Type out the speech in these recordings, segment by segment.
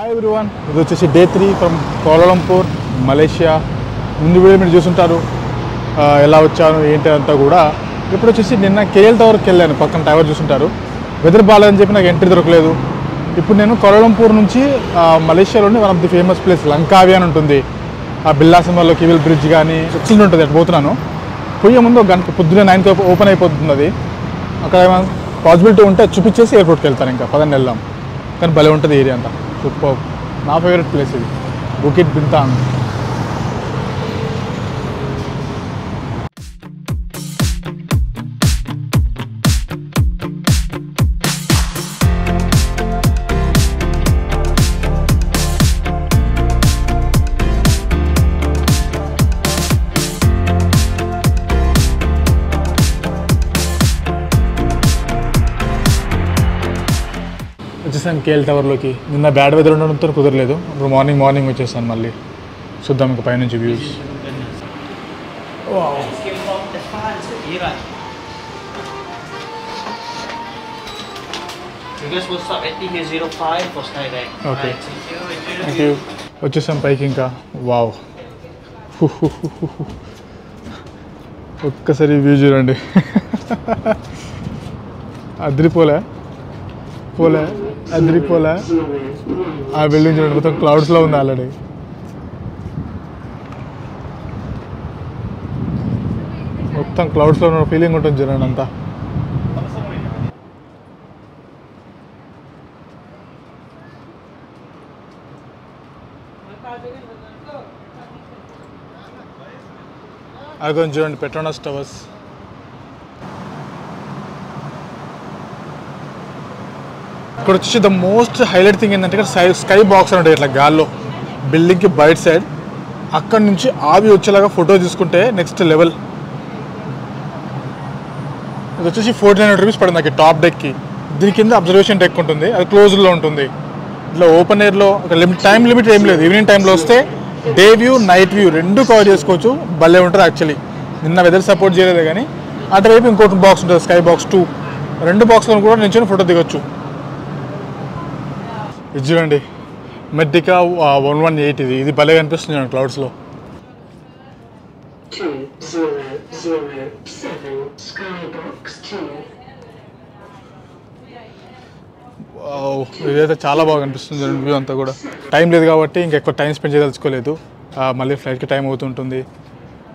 Hi everyone, ఇది వచ్చేసి day 3 from Kuala Lumpur Malaysia. ముందు వీడియో మీరు చూసుంటారు ఎలా వచ్చాను ఏంటి అంతా కూడా. ఇప్పుడు వచ్చేసి నిన్న కేఎల్ టవర్కి వెళ్ళాను, పక్కన టవర్ చూసుంటారు. వెదర్ బాగాలేదని చెప్పి నాకు ఎంట్రీ దొరకలేదు. ఇప్పుడు నేను కోలాలంపూర్ నుంచి మలేషియాలోని one of the famous place Langkawi అని ఉంటుంది. ఆ బిల్లాసంలో కివిల్ బ్రిడ్జ్ కానీ ఎక్సలెంట్ ఉంటుంది. అటు పోతున్నాను. పోయే ముందు ఒక గంట పొద్దున్నే 9కి ఓపెన్ అయిపోతుంది అది. అక్కడ ఏమైనా పాసిబిలిటీ ఉంటే చూపించేసి ఎయిర్పోర్ట్కి వెళ్తాను. ఇంకా పదని వెళ్దాం. కానీ భలే ఉంటుంది ఏరియా అంతా, సూపర్. నా ఫేవరెట్ ప్లేస్ ఇది, బుకిట్ బింతాంగ్. వచ్చేసాను కేఎల్ టవర్లోకి. నిన్న బ్యాడ్ వెదర్ ఉండడంతో కుదరలేదు. ఇప్పుడు మార్నింగ్ వచ్చేసాను. మళ్ళీ చూద్దాం ఇంకా పైనుంచి వ్యూస్. Okay, thank you. వచ్చేసాం పైకి. ఇంకా వావ్, ఒక్కసారి వ్యూ చూడండి. అదిరిపోలే ఆ బిల్డింగ్ చూడండి, మొత్తం క్లౌడ్స్లో ఉంది ఆల్రెడీ. మొత్తం క్లౌడ్స్లో ఉన్న ఫీలింగ్ ఉంటుంది చూడండి అంతా. అది కొంచెం చూడండి, పెట్రోనస్ టవర్స్. ఇక్కడ వచ్చేసి ద మోస్ట్ హైలైట్ థింగ్ ఏంటంటే ఇక్కడ స్కై బాక్స్ అని ఉంటుంది ఇట్లా గాల్లో, బిల్డింగ్కి బయట సైడ్. అక్కడ నుంచి ఆవి వచ్చేలాగా ఫోటో తీసుకుంటే నెక్స్ట్ లెవెల్. ఇది వచ్చేసి 1400 రూపీస్ పడింది నాకు టాప్ డెక్కి. దీని కింద అబ్జర్వేషన్ డెక్ ఉంటుంది, అది క్లోజ్లో ఉంటుంది. ఇట్లా ఓపెన్ ఎయిర్లో ఒక టైం లిమిట్ ఏం లేదు. ఈవినింగ్ టైంలో వస్తే డే వ్యూ నైట్ వ్యూ రెండు కవర్ చేసుకోవచ్చు. భలే ఉంటుంది యాక్చువల్లీ. నిన్న వెదర్ సపోర్ట్ చేయలేదు కానీ అటువైపు ఇంకోటి బాక్స్ ఉంటుంది, స్కై బాక్స్ 2. రెండు బాక్స్లో కూడా నిల్చొని ఫోటో దిగొచ్చు. ఇది చూడండి, మెడ్డికా 118. ఇది భలే కనిపిస్తుంది చూడండి క్లౌడ్స్లో. ఇదైతే చాలా బాగా కనిపిస్తుంది చూడండి వ్యూ అంతా కూడా. టైం లేదు కాబట్టి ఇంకెక్కువ టైం స్పెండ్ చేయదలుచుకోలేదు. మళ్ళీ ఫ్లైట్కి టైం అవుతుంటుంది.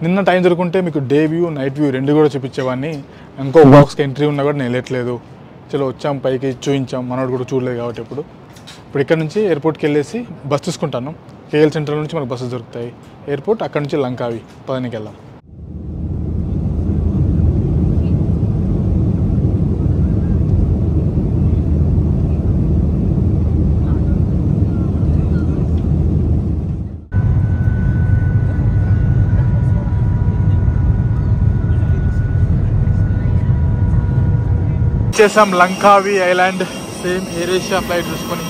నిన్న టైం దొరుకుంటే మీకు డే వ్యూ నైట్ వ్యూ రెండు కూడా చూపించేవాడిని. ఇంకో బాక్స్కి ఎంట్రీ ఉన్నా కూడా నేను వెళ్ళట్లేదు. చలో వచ్చాం పైకి, చూపించాం. మనోడు కూడా చూడలేదు కాబట్టి ఇప్పుడు ఇక్కడ నుంచి ఎయిర్పోర్ట్కి వెళ్ళేసి బస్ తీసుకుంటాను. కేఎల్ సెంట్రల్ నుంచి మనకు బస్సెస్ దొరుకుతాయి. ఎయిర్పోర్ట్, అక్కడ నుంచి లంకావి. పదానికి వెళ్దాం. చేసాం లంకావి island. Same air Asia flight చూసుకొని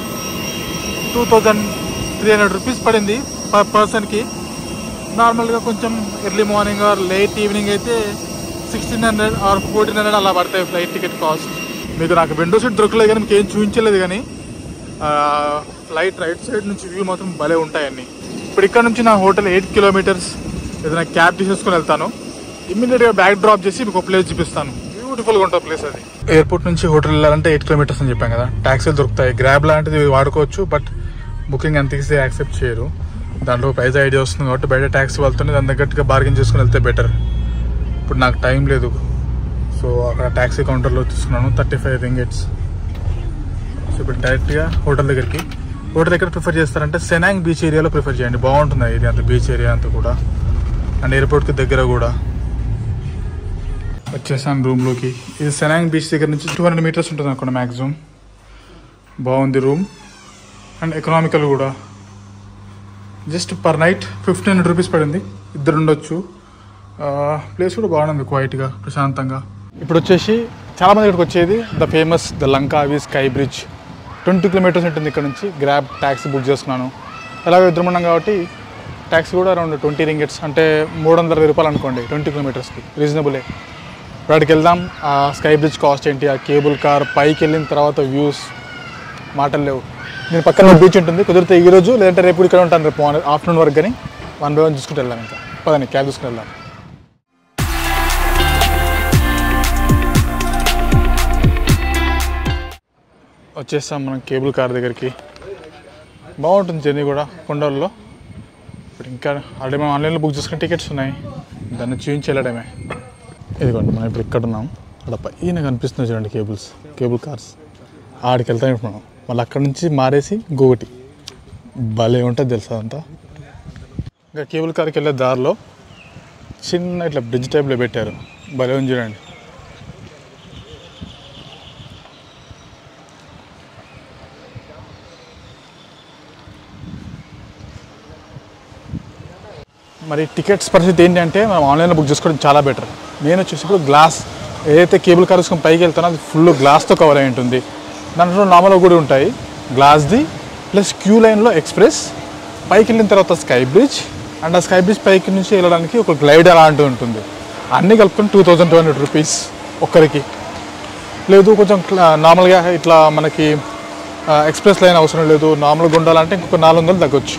2300 రూపీస్ పడింది పర్ పర్సన్కి. నార్మల్గా కొంచెం early morning or late evening అయితే 1600 ఆర్ 1400 అలా పడతాయి ఫ్లైట్ టికెట్ కాస్ట్. మీకు నాకు విండో సీట్ దొరకలేదు కానీ మీకు ఏం చూపించలేదు కానీ ఫ్లైట్ రైట్ సైడ్ నుంచి వ్యూ మాత్రం భలే ఉంటాయన్నీ. ఇప్పుడు ఇక్కడ నుంచి నా హోటల్ 8 కిలోమీటర్స్. ఏదైనా క్యాబ్ తీసేసుకొని వెళ్తాను. ఇమ్మీడియట్గా బ్యాక్ డ్రాప్ చేసి మీకు ఒక ప్లేస్ చూపిస్తాను. బ్యూటిఫుల్గా ఉంటుంది ప్లేస్ అది. ఎయిర్పోర్ట్ నుంచి హోటల్ వెళ్ళాలంటే 8 కిలోమీటర్స్ అని చెప్పాను కదా. ట్యాక్సీలు దొరుకుతాయి, గ్రాబ్ లాంటిది వాడుకోవచ్చు. బట్ బుకింగ్ అంత ఈజీ యాక్సెప్ట్ చేయరు. దాంట్లో ప్రైస్ ఐడియా వస్తుంది కాబట్టి బయట ట్యాక్సీ వెళ్తుంది, దాని తగ్గట్టుగా బార్గెన్ చేసుకుని వెళ్తే బెటర్. ఇప్పుడు నాకు టైం లేదు, సో అక్కడ ట్యాక్సీ కౌంటర్లో తీసుకున్నాను 35 రింగిట్స్. సో ఇప్పుడు డైరెక్ట్గా హోటల్ దగ్గరికి. హోటల్ దగ్గర ప్రిఫర్ చేస్తారంటే సెనాంగ్ బీచ్ ఏరియాలో ప్రిఫర్ చేయండి. బాగుంటుంది ఏరియా అంతా, బీచ్ ఏరియా అంతా కూడా. అండ్ ఎయిర్పోర్ట్కి దగ్గర కూడా. వచ్చేసాను రూమ్లోకి. ఇది సెనాంగ్ బీచ్ దగ్గర నుంచి 200 మీటర్స్ ఉంటుంది అక్కడ మ్యాక్సిమం. బాగుంది రూమ్ అండ్ ఎకనామికల్ కూడా. జస్ట్ పర్ నైట్ 1500 రూపీస్ పడింది. ఇద్దరు ఉండొచ్చు. ప్లేస్ కూడా బాగుంది, క్వైట్గా, ప్రశాంతంగా. ఇప్పుడు వచ్చేసి చాలామంది ఇక్కడికి వచ్చేది the famous the లంకావి sky bridge. 20 kilometres ఉంటుంది ఇక్కడ నుంచి. గ్రాబ్ ట్యాక్సీ బుక్ చేసుకున్నాను. ఎలాగో ఇద్దరు ఉన్నాం కాబట్టి ట్యాక్సీ కూడా అరౌండ్ 20 రింగిట్స్, అంటే 320 రూపాయలు అనుకోండి 20 కిలోమీటర్స్కి. రీజనబులే. వాటికి వెళ్దాం. ఆ స్కై బ్రిడ్జ్ కాస్ట్ ఏంటి, ఆ కేబుల్ కార్ పైకి వెళ్ళిన తర్వాత వ్యూస్ మాటలు లేవు. నేను పక్కన బీచ్ ఉంటుంది, కుదిరితే ఈ రోజు లేదంటే రేపు ఇక్కడ ఉంటాను, రేపు ఆఫ్టర్నూన్ వరకు. కానీ 1 by 1 చూసుకుంటూ వెళ్దాం. ఇంకా పదండి క్యాబ్ చూసుకుని వెళ్దాం. వచ్చేస్తాం మనం కేబుల్ కార్ దగ్గరికి. బాగుంటుంది జర్నీ కూడా కొండల్లో. ఇప్పుడు ఇంకా ఆల్రెడీ మనం ఆన్లైన్లో బుక్ చేసుకుని టికెట్స్ ఉన్నాయి, దాన్ని చూపించి వెళ్ళడమే. ఇదిగోండి మనం ఇప్పుడు ఇక్కడ ఉన్నాం. అక్కడ పైన కనిపిస్తుంది చూడండి కేబుల్ కార్స్. ఆడికి వెళ్తాం ఇప్పుడు మనం. మళ్ళీ అక్కడ నుంచి మారేసి ఇంకొకటి భలే ఉంటుంది తెలుసా అంతా. ఇంకా కేబుల్ కార్కి వెళ్ళే దారిలో చిన్న ఇట్లా బ్రిడ్జ్ టైప్లో పెట్టారు, భలే ఉంది చూడండి. మరి టికెట్స్ పరిస్థితి ఏంటంటే మనం ఆన్లైన్లో బుక్ చేసుకోవడం చాలా బెటర్. నేను వచ్చేసి ఇప్పుడు గ్లాస్ ఏదైతే కేబుల్ కార్ తీసుకొని పైకి వెళ్తానో అది ఫుల్ గ్లాస్తో కవర్ అయి ఉంటుంది. దాంట్లో నార్మల్గా కూడా ఉంటాయి గ్లాస్ది, ప్లస్ క్యూ లైన్లో ఎక్స్ప్రెస్, పైకి వెళ్ళిన తర్వాత స్కై బ్రిడ్జ్, అండ్ ఆ స్కై బ్రిడ్జ్ పైకి నుంచి వెళ్ళడానికి ఒక గ్లైడ్ అలాంటి ఉంటుంది. అన్నీ కలుపుకొని 2200 రూపీస్ ఒక్కరికి. లేదు కొంచెం నార్మల్గా ఇట్లా మనకి ఎక్స్ప్రెస్ లైన్ అవసరం లేదు, నార్మల్గా ఉండాలంటే ఇంకొక 400 తగ్గొచ్చు.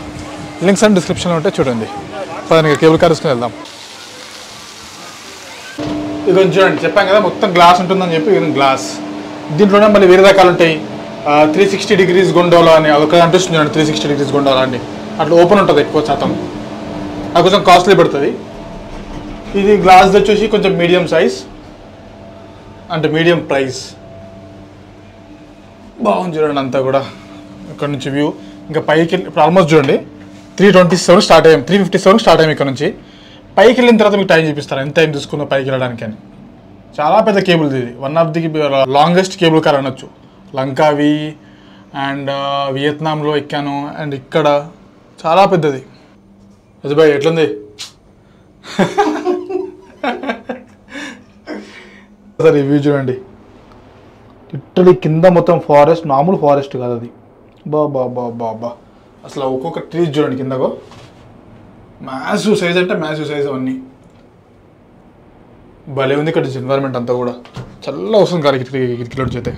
లింక్స్ అండ్ డిస్క్రిప్షన్లో ఉంటే చూడండి. పదండి కేబుల్ కార్ తీసుకుని వెళ్దాం. ఇది కొంచెం చూడండి, చెప్పాను కదా మొత్తం గ్లాస్ ఉంటుందని చెప్పి. ఇది గ్లాస్. దీంట్లోనే మళ్ళీ వేరే రకాలు ఉంటాయి. 360 degrees గొండోలా అని అదొక అనిపిస్తుంది చూడండి. 360 degrees గొండోలా అండి, అట్లా ఓపెన్ ఉంటుంది ఎక్కువ శాతం. అది కొంచెం కాస్ట్లీ పడుతుంది. ఇది గ్లాస్ వచ్చేసి కొంచెం మీడియం సైజ్, అంటే మీడియం ప్రైస్. బాగుంది చూడండి అంతా కూడా. ఇక్కడ నుంచి వ్యూ ఇంకా పైకి ఇప్పుడు ఆల్మోస్ట్ చూడండి 327 స్టార్ట్ అయ్యాం, 357 స్టార్ట్ అయ్యాం. ఇక్కడ నుంచి పైకి వెళ్ళిన తర్వాత మీకు టైం చూపిస్తారు, ఎంత టైం తీసుకుందో పైకి వెళ్ళడానికి అని. చాలా పెద్ద కేబుల్ ఇది, one of the longest cable car అనొచ్చు. లంకావి అండ్ వియత్నాంలో ఎక్కాను, అండ్ ఇక్కడ చాలా పెద్దది. అజయ్ ఎట్లుంది? సార్ ఈ వ్యూ చూడండి, లిటరలీ కింద మొత్తం ఫారెస్ట్, మామూలు ఫారెస్ట్ కాదు అది. బా అసలు ఒక్కొక్క ట్రీస్ చూడండి కిందకో, మ్యాసివ్ సైజ్ అంటే మ్యాసివ్ సైజ్. అవన్నీ భలే ఉంది ఇక్కడ ఎన్వైరన్మెంట్ అంతా కూడా. చల్ల వస్తుంది కాదు కిటికీలో చేతే.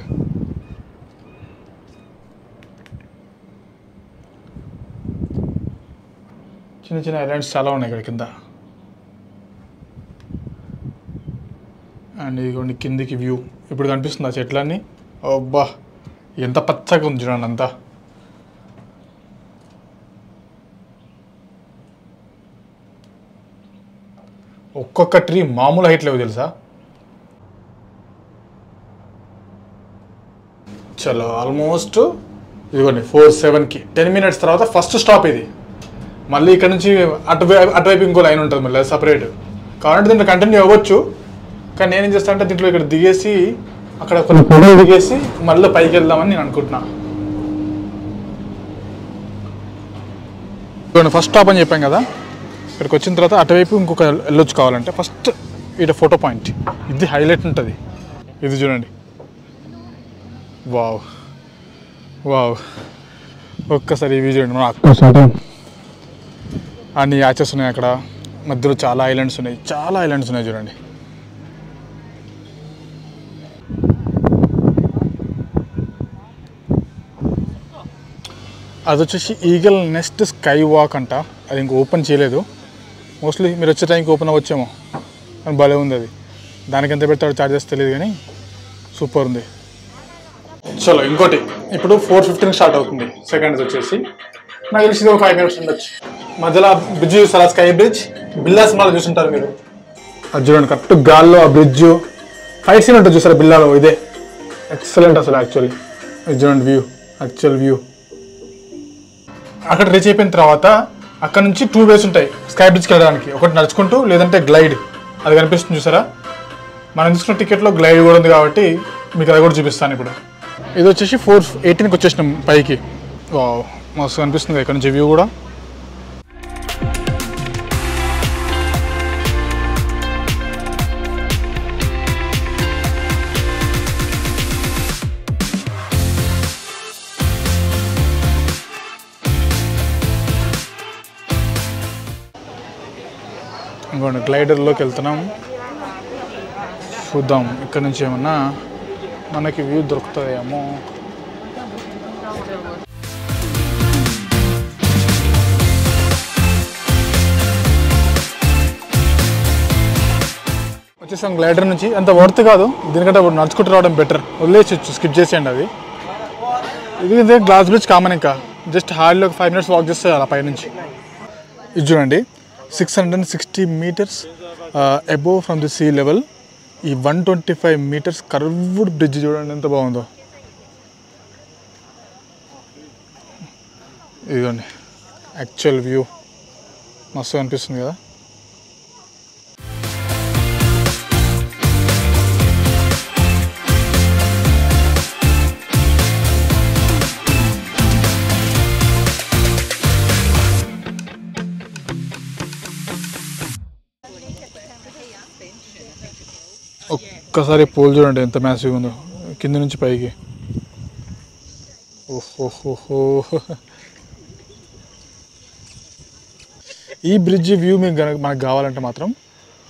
చిన్న చిన్న ఐలాండ్స్ చాలా ఉన్నాయి ఇక్కడ కింద. అండ్ ఇదిగోండి కిందికి వ్యూ ఇప్పుడు కనిపిస్తుంది ఆ చెట్లన్నీ. అబ్బా ఎంత పచ్చగా ఉంది చూడండి అంతా. ఒక్కొక్క ట్రీ మామూలు హైట్ లేవు తెలుసా. చలో ఆల్మోస్ట్ ఇదిగోండి 4:07కి 10 minutes తర్వాత ఫస్ట్ స్టాప్ ఇది. మళ్ళీ ఇక్కడ నుంచి అటువైపు ఇంకో లైన్ ఉంటుంది మళ్ళీ సపరేట్. కాబట్టి దీంట్లో కంటిన్యూ అవ్వచ్చు, కానీ నేనేం చేస్తాను అంటే దీంట్లో ఇక్కడ దిగేసి అక్కడ కొన్ని పొడవు దిగేసి మళ్ళీ పైకి వెళ్దామని నేను అనుకుంటున్నా. ఫస్ట్ స్టాప్ అని చెప్పాం కదా, ఇక్కడికి వచ్చిన తర్వాత అటువైపు ఇంకొక వెళ్ళొచ్చు కావాలంటే. ఫస్ట్ ఇటు ఫోటో పాయింట్, ఇది హైలైట్ ఉంటుంది. ఇది చూడండి, వావ్ ఒక్కసారి ఇవి చూడండి. మనం అక్కడ అన్ని యాచెస్ ఉన్నాయి, అక్కడ మధ్యలో చాలా ఐలాండ్స్ ఉన్నాయి చూడండి. అది వచ్చేసి ఈగల్ నెస్ట్ స్కై వాక్ అంట. అది ఇంక ఓపెన్ చేయలేదు, మోస్ట్లీ మీరు వచ్చే టైంకి ఓపెన్ అవ్వచ్చేమో, కానీ భలే ఉంది అది. దానికి ఎంత పెడతాడో ఛార్జెస్ తెలియదు, కానీ సూపర్ ఉంది. చలో ఇంకోటి, ఇప్పుడు 4:15 స్టార్ట్ అవుతుంది. సెకండ్స్ వచ్చేసి నాకు తెలిసి 5 minutes ఉండొచ్చు. మధ్యలో బ్రిడ్జ్ చూసారా, స్కై బ్రిడ్జ్. బిల్లాస్ మాల్ చూసుంటారు మీరు, అది చూడండి కరెక్ట్ గాల్లో ఆ బ్రిడ్జ్. ఫైట్ సీన్ ఉంటుంది చూసారా బిల్లాలో, ఇదే ఎక్సలెంట్ అసలు యాక్చువల్లీ. ఇది చూడండి వ్యూ, యాక్చువల్ వ్యూ. అక్కడ రీచ్ అయిపోయిన తర్వాత అక్కడ నుంచి 2 ways ఉంటాయి స్కై బ్రిడ్జ్కి వెళ్ళడానికి. ఒకటి నడుచుకుంటూ, లేదంటే గ్లైడ్. అది కనిపిస్తుంది చూసారా, మనం తీసుకున్న టికెట్లో గ్లైడ్ కూడా ఉంది కాబట్టి మీకు అది కూడా చూపిస్తాను ఇప్పుడు. ఇది వచ్చేసి 4:18కి వచ్చేసినాం పైకి. మస్తు కనిపిస్తుంది ఇక్కడ నుంచి వ్యూ కూడా. ఇంకోండి గ్లైడర్లోకి వెళ్తున్నాం, చూద్దాం ఇక్కడ నుంచి ఏమన్నా మనకి వ్యూ దొరుకుతుందేమో. వచ్చేసాం గ్లైడర్ నుంచి. అంత వర్త్ కాదు, దీనికంటే నడుచుకుంటూ రావడం బెటర్. వదిలేసి స్కిప్ చేసేయండి అది. ఇది గ్లాస్ బ్రిడ్జ్ కామన్, ఇంకా జస్ట్ హార్డ్లో 5 minutes వాక్ చేస్తే అలా పైనుంచి. ఇది చూడండి 660 meters above from the sea level. ఈ 125 meters కర్వ్డ్ బ్రిడ్జ్ చూడండి ఎంత బాగుందో. ఇదిగోండి యాక్చువల్ వ్యూ, మస్తు అనిపిస్తుంది కదా. ఒక్కసారి పోల్ చూడండి ఎంత మ్యాసివ్ ఉందో కింద నుంచి పైకి. ఓహోహోహో, ఈ బ్రిడ్జ్ వ్యూ మీకు మనకు కావాలంటే మాత్రం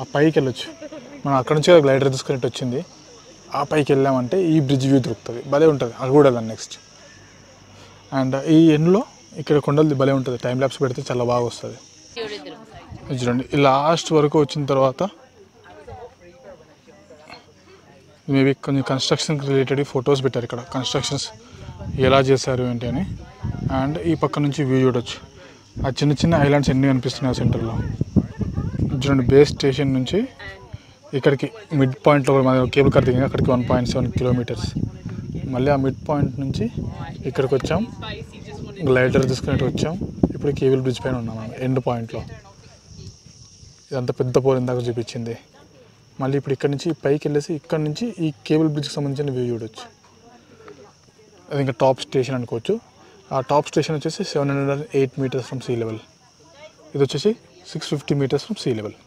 ఆ పైకి వెళ్ళొచ్చు. మనం అక్కడ నుంచి గ్లైడర్ తీసుకునేట్టు వచ్చింది, ఆ పైకి వెళ్ళామంటే ఈ బ్రిడ్జ్ వ్యూ దొరుకుతుంది. భలే ఉంటుంది, అది కూడా వెళ్ళాలి నెక్స్ట్. అండ్ ఈ ఎండ్లో ఇక్కడ కొండలది భలే ఉంటుంది, టైం ల్యాప్స్ పెడితే చాలా బాగా వస్తుంది. చూడండి ఈ లాస్ట్ వరకు వచ్చిన తర్వాత మేబీ కొన్ని కన్స్ట్రక్షన్కి రిలేటెడ్ ఫొటోస్ పెట్టారు ఇక్కడ, కన్స్ట్రక్షన్స్ ఎలా చేశారు ఏంటి అని. అండ్ ఈ పక్క నుంచి వ్యూ చూడొచ్చు, ఆ చిన్న చిన్న ఐలాండ్స్ ఎన్ని కనిపిస్తున్నాయి సెంటర్లో. చూడండి బేస్ స్టేషన్ నుంచి ఇక్కడికి మిడ్ పాయింట్లో మన కేబుల్ కార్ దిగింది, అక్కడికి 1.7 kilometers. మళ్ళీ ఆ మిడ్ పాయింట్ నుంచి ఇక్కడికి వచ్చాం, గ్లైడర్ తీసుకునేట్టు వచ్చాం. ఇప్పుడు కేబుల్ బ్రిడ్జ్ పైన ఉన్నాం ఎండ్ పాయింట్లో. ఇదంతా పెద్ద పోల్ ఇందాక చూపించింది. మళ్ళీ ఇప్పుడు ఇక్కడ నుంచి పైకి వెళ్ళేసి ఇక్కడ నుంచి ఈ కేబుల్ బ్రిడ్జ్కి సంబంధించిన వ్యూ చూడొచ్చు. అది ఇంకా టాప్ స్టేషన్ అనుకోవచ్చు. ఆ టాప్ స్టేషన్ వచ్చేసి 708 meters ఫ్రమ్ సీ లెవెల్. ఇది వచ్చేసి 650 meters from sea level.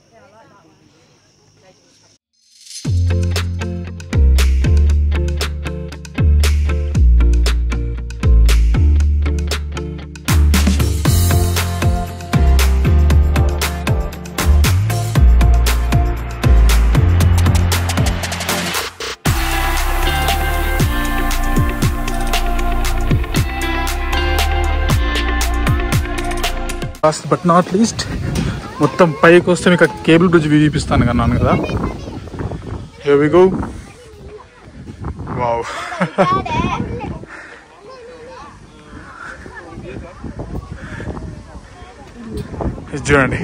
Last but not least మొత్తం పైకి వస్తే మీకు కేబుల్ బ్రిడ్జ్ వ్యూ చూపిస్తాను కన్నాను కదా. Here we go. వావ్, ఇది చూడండి.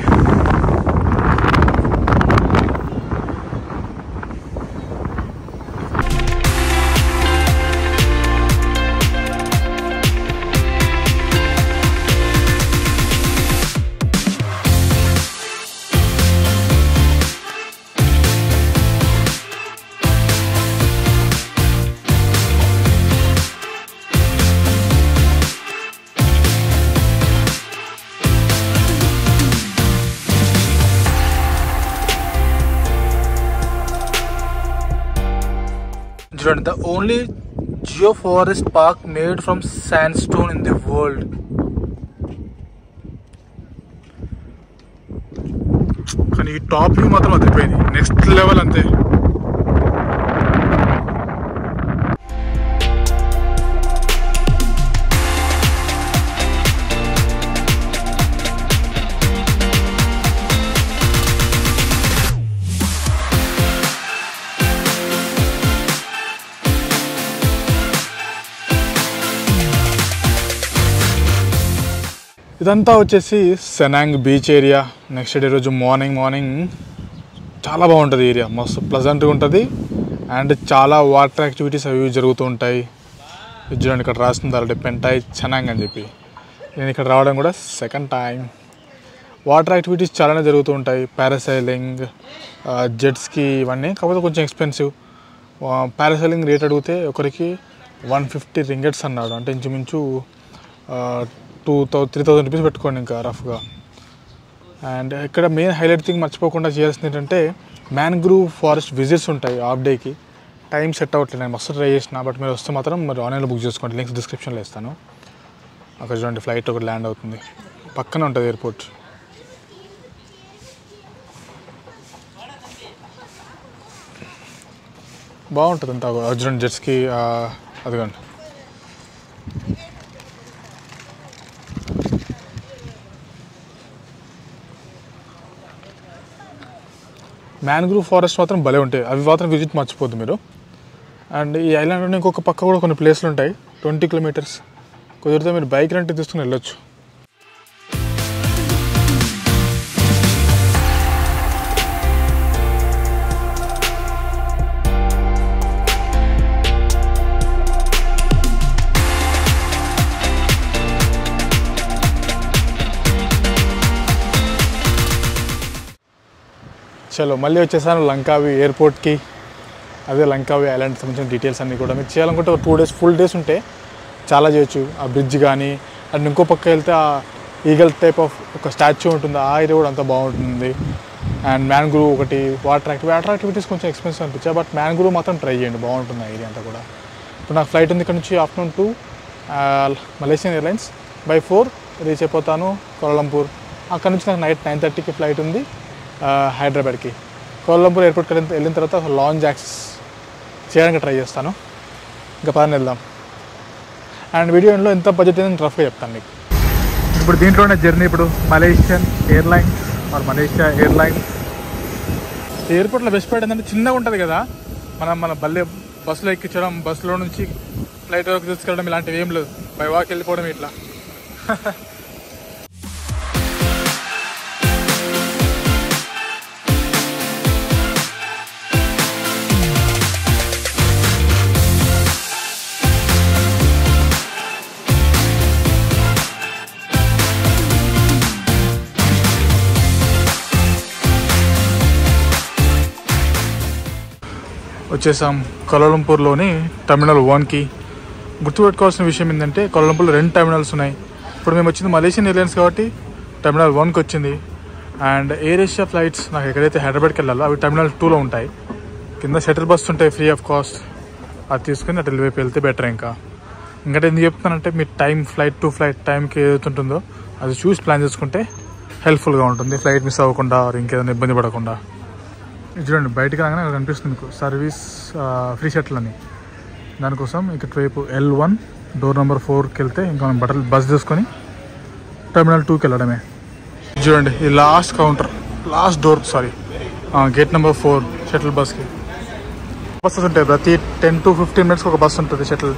The only geoforest park made from sandstone in the world. కానీ ఈ టాప్ వ్యూ మాత్రం అదిరిపోయింది, నెక్స్ట్ లెవెల్ అంతే. ఇదంతా వచ్చేసి సెనాంగ్ బీచ్ ఏరియా. నెక్స్ట్ డే రోజు మార్నింగ్ చాలా బాగుంటుంది ఏరియా, మస్తు ప్లజెంట్గా ఉంటుంది. అండ్ చాలా వాటర్ యాక్టివిటీస్ అవి జరుగుతూ ఉంటాయి. చూడండి ఇక్కడ రాస్తుంది ఆల్రెడీ పెంటాయ్ చెనాంగ్ అని చెప్పి. నేను ఇక్కడ రావడం కూడా సెకండ్ టైం. వాటర్ యాక్టివిటీస్ చాలానే జరుగుతూ ఉంటాయి, పారాసైలింగ్, జెట్స్కి, ఇవన్నీ. కాకపోతే కొంచెం ఎక్స్పెన్సివ్. పారాసైలింగ్ రేట్ అడిగితే ఒకరికి 150 ringgits అన్నాడు, అంటే ఇంచుమించు 2,000-3,000 rupees పెట్టుకోండి ఇంకా రఫ్గా. అండ్ ఇక్కడ మెయిన్ హైలైట్ థింగ్ మర్చిపోకుండా చేయాల్సింది ఏంటంటే మ్యాంగ్రూవ్ ఫారెస్ట్ విజిట్స్ ఉంటాయి హాఫ్ డేకి. టైం సెట్ అవ్వట్లేదు, నేను మస్తు ట్రై చేసిన. బట్ మీరు వస్తే మాత్రం మరి ఆన్లైన్లో బుక్ చేసుకోండి, లింక్స్ డిస్క్రిప్షన్లో ఇస్తాను. అక్కడ చూడండి ఫ్లైట్ ఒకటి ల్యాండ్ అవుతుంది, పక్కనే ఉంటుంది ఎయిర్పోర్ట్. బాగుంటుంది అంతా. చూడండి జెట్స్కి, అదిగోండి. మ్యాంగ్రూవ్ ఫారెస్ట్ మాత్రం భలే ఉంటాయి, అవి మాత్రం విజిట్ మర్చిపోద్దు మీరు. అండ్ ఈ ఐలాండ్లో ఇంకొక పక్క కూడా కొన్ని ప్లేస్లు ఉంటాయి, 20 కిలోమీటర్స్. కుదిరితే మీరు బైక్ రెంట్ తీసుకుని వెళ్ళొచ్చు. చలో మళ్ళీ వచ్చేసాను లంకావి ఎయిర్పోర్ట్కి. అదే లంకావి ఐలాండ్కి సంబంధించిన డీటెయిల్స్ అన్నీ కూడా మీకు చేయాలనుకుంటే ఒక 2 days ఫుల్ డేస్ ఉంటే చాలా చేయొచ్చు. ఆ బ్రిడ్జ్ కానీ అండ్ ఇంకో పక్క వెళ్తే ఆ ఈగల్ టైప్ ఆఫ్ ఒక స్టాచ్యూ ఉంటుంది, ఆ ఏరియా కూడా అంతా బాగుంటుంది. అండ్ మ్యాంగ్రూవ్ ఒకటి, వాటర్ యాక్టివిటీస్ కొంచెం ఎక్స్పెన్సివ్ అనిపించాయి, బట్ మ్యాంగ్రూవ్ మాత్రం ట్రై చేయండి, బాగుంటుంది ఆ ఏరియా అంతా కూడా. ఇప్పుడు నాకు ఫ్లైట్ ఉంది ఇక్కడ నుంచి afternoon to Malaysian airlines. by 4 reach అయిపోతాను కోలాలంపూర్. అక్కడ నుంచి నాకు నైట్ 9:30కి ఫ్లైట్ ఉంది హైదరాబాద్కి. కోలాలంపూర్ ఎయిర్పోర్ట్కి వెళ్ళిన తర్వాత లాంజ్ యాక్సెస్ చేయడానికి ట్రై చేస్తాను. ఇంకా పదని వెళ్దాం. అండ్ వీడియోలో ఎంత బడ్జెట్ అయిందని రఫ్గా చెప్తాను మీకు. ఇప్పుడు దీంట్లోనే జర్నీ, ఇప్పుడు Malaysian airlines or Malaysia airlines. ఎయిర్పోర్ట్లో బెస్ట్ పార్ట్ ఏంటంటే చిన్నగా ఉంటుంది కదా, మన బస్సులో ఎక్కించడం, బస్సులో నుంచి ఫ్లైట్ వరకు తీసుకెళ్ళడం ఇలాంటివి ఏం లేదు, బై వాక్ వెళ్ళిపోవడం ఇట్లా. వచ్చేసాం కోలాలంపూర్లోని టెర్మినల్ 1కి. గుర్తుపెట్టుకోవాల్సిన విషయం ఏంటంటే కోలాలంపూర్లో 2 టెర్మినల్స్ ఉన్నాయి. ఇప్పుడు మేము వచ్చింది మలేషియన్ ఎయిర్లైన్స్ కాబట్టి టెర్మినల్ 1కి వచ్చింది. అండ్ ఎయిర్ ఏషియా ఫ్లైట్స్ నాకు ఎక్కడైతే హైదరాబాద్కి వెళ్ళాలో అవి టెర్మినల్ 2లో ఉంటాయి. కింద షటిల్ బస్సు ఉంటాయి ఫ్రీ ఆఫ్ కాస్ట్, అది తీసుకుని అటు వైపు వెళ్తే బెటర్. ఇంకా ఎందుకు చెప్తానంటే మీ ఫ్లైట్ టు ఫ్లైట్ టైంకి ఏదైతే ఉంటుందో అది చూసి ప్లాన్ చేసుకుంటే హెల్ప్ఫుల్గా ఉంటుంది, ఫ్లైట్ మిస్ అవ్వకుండా ఇంకేదైనా ఇబ్బంది పడకుండా. చూడండి బయటకు రాగానే కనిపిస్తుంది మీకు సర్వీస్ ఫ్రీ షటిల్ అని. దానికోసం ఇక్కడ వైపు L1 డోర్ నెంబర్ 4కి వెళ్తే ఇంకా మనం బస్ తీసుకొని టెర్మినల్ 2కి వెళ్ళడమే. చూడండి ఈ last counter, last door, gate number 4 shuttle బస్కి. బస్సెస్ ఉంటాయి ప్రతి 10 to 15 minutes ఒక బస్ ఉంటుంది షటిల్.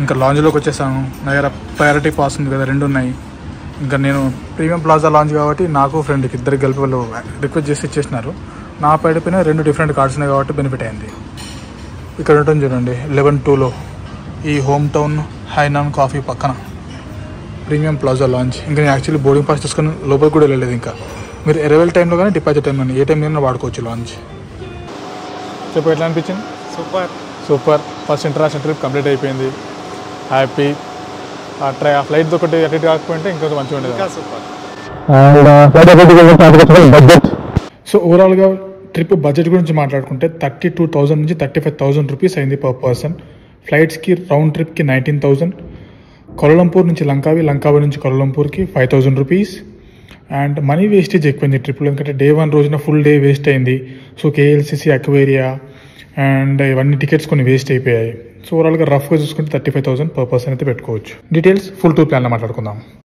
ఇంకా లాంజ్లోకి వచ్చేసాము. నా దగ్గర ప్రయారిటీ పాస్ ఉంది కదా, 2 ఉన్నాయి. ఇంకా నేను ప్రీమియం ప్లాజా లాంచ్ కాబట్టి నాకు ఫ్రెండ్కి ఇద్దరికి కలిపి వాళ్ళు రిక్వెస్ట్ చేసి ఇచ్చేసినారు. నా పైన 2 డిఫరెంట్ కార్డ్స్ ఉన్నాయి కాబట్టి బెనిఫిట్ అయింది. ఇక్కడ ఉంటుంది చూడండి 11-2లో ఈ హోమ్ టౌన్ హైనాన్ కాఫీ పక్కన ప్రీమియం ప్లాజా లాంచ్. ఇంకా నేను యాక్చువల్లీ బోర్డింగ్ పాస్ తీసుకొని లోపలికి కూడా వెళ్ళలేదు. ఇంకా మీరు అరైవల్ టైంలో కానీ డిపాజిట్ టైంలో కానీ ఏ టైంలో వాడుకోవచ్చు లాంచ్. చెప్పు ఎట్లా అనిపించింది? Super. First international trip complete అయిపోయింది, హ్యాపీ. ఆ ఫ్లైట్ ఒకటి అటు ఇటు కాకపోయింటే ఇంకా మంచిగా ఉండేది. బడ్జెట్. సో ఓవరాల్గా ట్రిప్ బడ్జెట్ గురించి మాట్లాడుకుంటే 32,000 నుంచి 35,000 రూపీస్ అయింది పర్ పర్సన్. ఫ్లైట్స్కి రౌండ్ ట్రిప్కి 19,000. కోలాలంపూర్ నుంచి లంకావి నుంచి కోలాలంపూర్కి 5,000 రూపీస్. అండ్ మనీ వేస్టేజ్ ఎక్కువైంది ట్రిప్లో, ఎందుకంటే డే 1 రోజున ఫుల్ డే వేస్ట్ అయింది. సో KLCC అక్వేరియా అండ్ ఇవన్నీ టికెట్స్ కొన్ని వేస్ట్ అయిపోయాయి. సో ఓవరాల్గా రఫ్గా చూసుకుంటే 35,000 పర్ పర్సన్ అయితే పెట్టుకోవచ్చు. డీటెయిల్స్ ఫుల్ టూర్ ప్లాన్లో మాట్లాడుకుందాం.